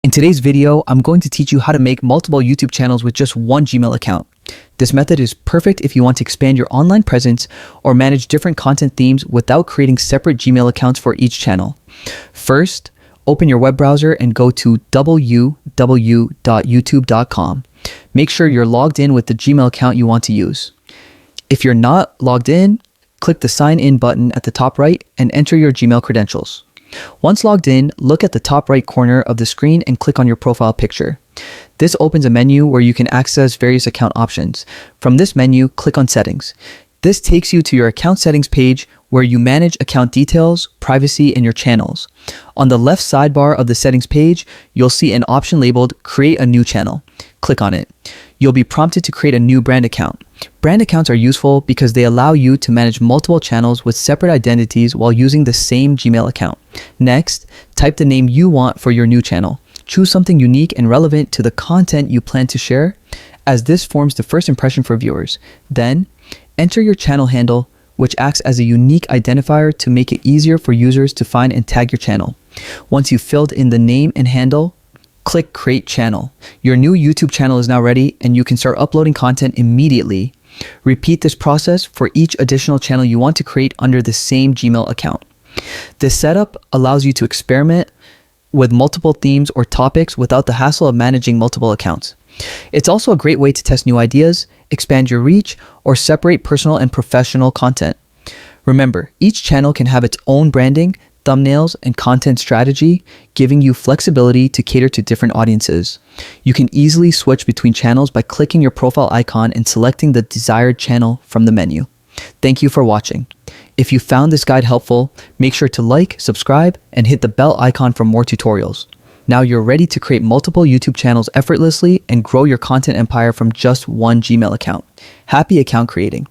In today's video, I'm going to teach you how to make multiple YouTube channels with just one Gmail account. This method is perfect if you want to expand your online presence or manage different content themes without creating separate Gmail accounts for each channel. First, open your web browser and go to www.youtube.com. Make sure you're logged in with the Gmail account you want to use. If you're not logged in, click the sign in button at the top right and enter your Gmail credentials. Once logged in, look at the top right corner of the screen and click on your profile picture. This opens a menu where you can access various account options. From this menu, click on Settings. This takes you to your account settings page where you manage account details, privacy, and your channels. On the left sidebar of the settings page, you'll see an option labeled Create a New Channel. Click on it. You'll be prompted to create a new brand account. Brand accounts are useful because they allow you to manage multiple channels with separate identities while using the same Gmail account. Next, type the name you want for your new channel. Choose something unique and relevant to the content you plan to share, as this forms the first impression for viewers. Then, enter your channel handle, which acts as a unique identifier to make it easier for users to find and tag your channel. Once you've filled in the name and handle, click Create Channel. Your new YouTube channel is now ready and you can start uploading content immediately. Repeat this process for each additional channel you want to create under the same Gmail account. This setup allows you to experiment with multiple themes or topics without the hassle of managing multiple accounts. It's also a great way to test new ideas, expand your reach, or separate personal and professional content. Remember, each channel can have its own branding, thumbnails, and content strategy, giving you flexibility to cater to different audiences. You can easily switch between channels by clicking your profile icon and selecting the desired channel from the menu. Thank you for watching. If you found this guide helpful, make sure to like, subscribe, and hit the bell icon for more tutorials. Now you're ready to create multiple YouTube channels effortlessly and grow your content empire from just one Gmail account. Happy account creating!